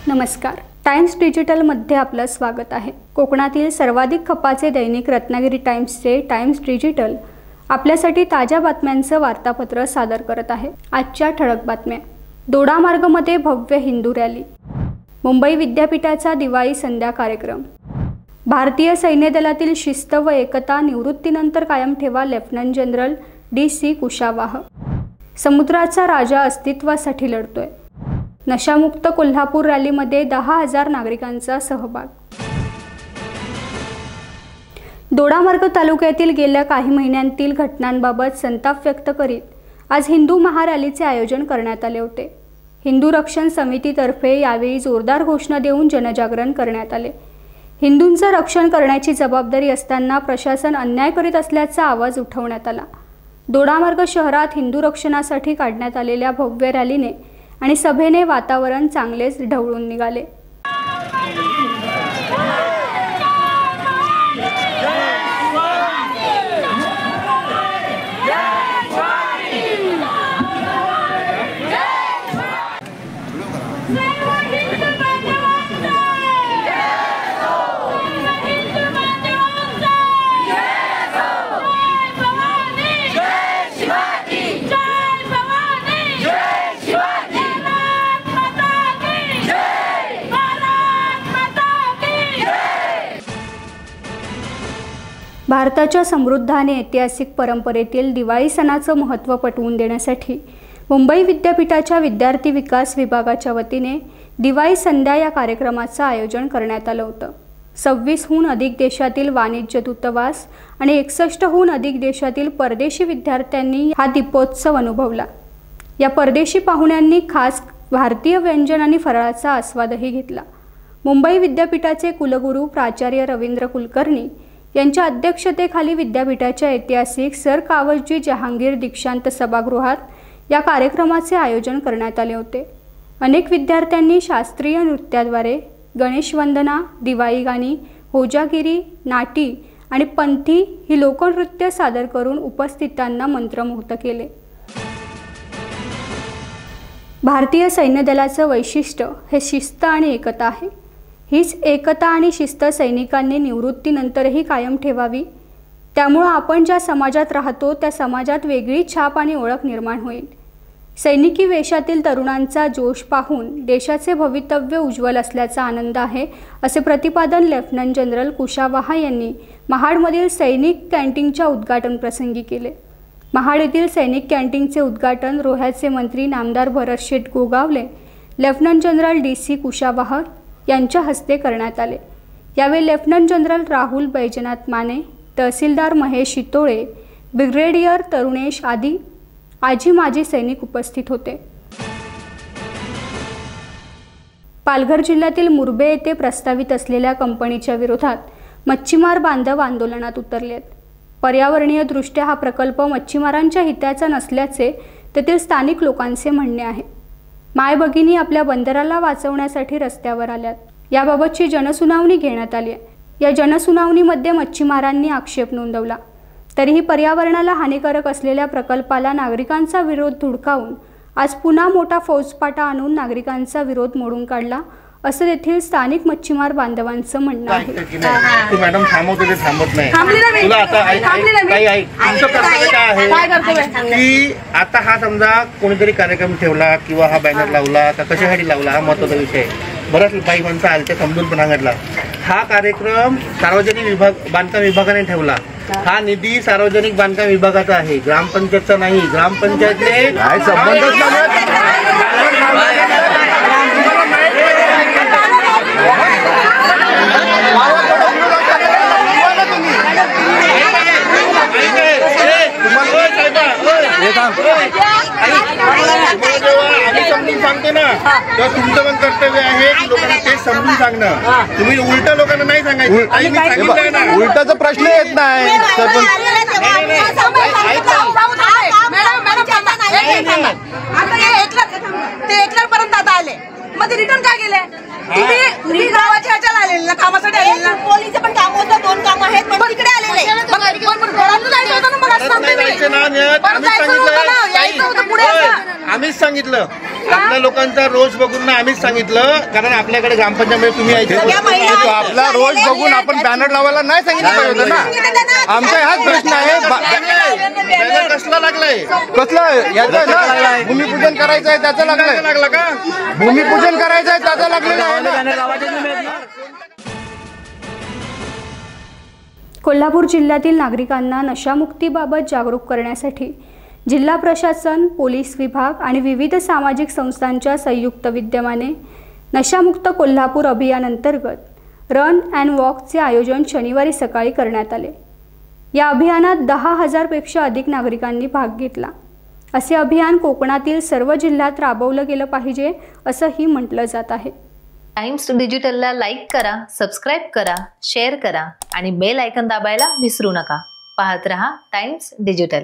नमस्कार. टाइम्स डिजिटलमध्ये आपलं स्वागत आहे. कोकणातील सर्वाधिक खपाचे दैनिक रत्नागिरी टाइम्सचे टाइम्स डिजिटल आपल्यासाठी ताज्या बातम्यांचं वार्तापत्र सादर करत आहे. आजच्या ठळक बातम्या. दोडामार्गमध्ये भव्य हिंदू रॅली. मुंबई विद्यापीठाचा दिवाळी संध्या कार्यक्रम. भारतीय सैन्य दलातील शिस्त व एकता निवृत्तीनंतर कायम ठेवा. Lieutenant general DC कुशावाह. समुद्राचा राजा अस्तित्वासाठी लढतोय. नशामुक्त कोल्हापूर रॅलीमध्ये 10,000 नागरिकांचा सहभाग. दोडामार्ग तालुक्यातील गेल्या काही महिन्यांतील घटनांबाबत संताप व्यक्त करीत आज हिंदू महारॅलीचे आयोजन करण्यात आले होते. हिंदू रक्षण समितीतर्फे यावेळी जोरदार घोषणा देऊन जनजागरण करण्यात आले. हिंदूंचं रक्षण करण्याची जबाबदारी असताना प्रशासन अन्याय करीत असल्याचा आवाज उठवण्यात आला. दोडामार्ग शहरात हिंदू रक्षणासाठी काढण्यात आलेल्या भव्य रॅलीने आणि सभेने वातावरण चांगलेच ढवळून निघाले. भारताच्या समृद्ध आणि ऐतिहासिक परंपरेतील दिवाळी सणाचं महत्त्व पटवून देण्यासाठी मुंबई विद्यापीठाच्या विद्यार्थी विकास विभागाच्या वतीने दिवाळी संध्या या कार्यक्रमाचं आयोजन करण्यात आलं होतं. 26हून अधिक देशातील वाणिज्य दूतावास आणि 61हून अधिक देशातील परदेशी विद्यार्थ्यांनी हा दीपोत्सव अनुभवला. या परदेशी पाहुण्यांनी खास भारतीय व्यंजन आणि फराळाचा आस्वादही घेतला. मुंबई विद्यापीठाचे कुलगुरू प्राचार्य रवींद्र कुलकर्णी यांच्या अध्यक्षतेखाली विद्यापीठाच्या ऐतिहासिक सर कावसजी जहांगीर दीक्षांत सभागृहात या कार्यक्रमाचे आयोजन करण्यात आले होते. अनेक विद्यार्थ्यांनी शास्त्रीय नृत्याद्वारे गणेश वंदना, दिवाळी गाणी, होजागिरी, नाटी आणि पंथी ही लोकनृत्य सादर करून उपस्थितांना मंत्रमुग्ध केले. भारतीय सैन्य दलाचं वैशिष्ट्य हे शिस्त आणि एकता आहे. हीच एकता आणि शिस्त सैनिकांनी निवृत्तीनंतरही कायम ठेवावी. त्यामुळे आपण ज्या समाजात राहतो त्या समाजात वेगळी छाप आणि ओळख निर्माण होईल. सैनिकी वेशातील तरुणांचा जोश पाहून देशाचे भवितव्य उज्ज्वल असल्याचा आनंद आहे, असे प्रतिपादन लेफ्टनंट जनरल कुशावाह यांनी महाडमधील सैनिक कॅन्टीनच्या उद्घाटन प्रसंगी केले. महाड येथील सैनिक कॅन्टीनचे उद्घाटन रोह्याचे मंत्री नामदार भरत शेठ गोगावले, लेफ्टनंट जनरल DC कुशावाह यांच्या हस्ते करण्यात आले. यावेळी लेफ्टनंट जनरल राहुल बैजनाथ माने, तहसीलदार महेश शितोळे, ब्रिगेडियर तरुणेश आजी माजी सैनिक उपस्थित होते. पालघर जिल्ह्यातील मुरबे येथे प्रस्तावित असलेल्या कंपनीच्या विरोधात मच्छीमार बांधव आंदोलनात उतरलेत. पर्यावरणीय दृष्ट्या हा प्रकल्प मच्छीमारांच्या हिताचा नसल्याचे तेथील स्थानिक लोकांचे म्हणणे आहे. माय भगिनी आपल्या बंदराला वाचवण्यासाठी रस्त्यावर आल्यात. याबाबतची जनसुनावणी घेण्यात आली. या जनसुनावणीमध्ये मच्छीमारांनी आक्षेप नोंदवला. तरीही पर्यावरणाला हानिकारक असलेल्या प्रकल्पाला नागरिकांचा विरोध धुडकावून आज पुन्हा मोठा फौजफाटा आणून नागरिकांचा विरोध मोडून काढला, असं तेथील स्थानिक मच्छीमार बांधवांचं म्हणणं आहे. तू मॅडम थांबवते ते थांबत नाही. तुला आता की आता हा समजा कोणीतरी कार्यक्रम ठेवला किंवा हा बॅनर लावला का कशासाठी लावला हा महत्त्वाचा विषय. बऱ्याच बाई माणसं आले ते समजून पण सांगितला. हा कार्यक्रम सार्वजनिक बांधकाम विभागाने ठेवला. हा निधी सार्वजनिक बांधकाम विभागाचा आहे, ग्रामपंचायतचा नाही. ग्रामपंचायतने समजून सांगतो ना, तेव्हा तुमचं पण कर्तव्य आहे की लोकांना ते समजून सांगणं. तुम्ही उलट लोकांना नाही सांगायचं. उलटाचा प्रश्न येत नाही. पर्यंत आता आले मग रिटर्न काय गेले तुम्ही गावाच्या ह्याच्याला आलेले ना, कामासाठी आलेले ना. पोलीसचं पण काम होतं, 2 काम आहेत पण तिकडे आलेले. घरातून जायचं होतं ना, मग असं सांगते मी. परत जायचं होतं ना, यायचं होतं पुढे. आम्हीच सांगितलं, आपल्या लोकांचा रोष बघून ना आम्हीच सांगितलं, कारण आपल्याकडे ग्रामपंचायत तुम्ही आपला रोज बघून आपण बॅनर लावायला नाही सांगितलं पाहिजे होतं ना. आमचा हाच प्रश्न आहे. बॅनर कसला लागलाय? कसलं याचं ना भूमिपूजन करायचं आहे त्याचं लागलं का? भूमिपूजन करायचं आहे त्याचं लागलेलं आहे. कोल्हापूर जिल्ह्यातील नागरिकांना नशामुक्तीबाबत जागरूक करण्यासाठी जिल्हा प्रशासन, पोलीस विभाग आणि विविध सामाजिक संस्थांच्या संयुक्त विद्यमाने नशामुक्त कोल्हापूर अभियान अंतर्गत रन अँड वॉकचे आयोजन शनिवारी सकाळी करण्यात आले. या अभियानात 10,000पेक्षा अधिक नागरिकांनी भाग घेतला. असे अभियान कोकणातील सर्व जिल्ह्यात राबवलं गेलं पाहिजे असंही म्हटलं जात आहे. टाइम्स डिजिटलला लाईक करा, सबस्क्राईब करा, शेअर करा आणि बेल आयकॉन दाबायला विसरू नका. पाहत रहा टाइम्स डिजिटल.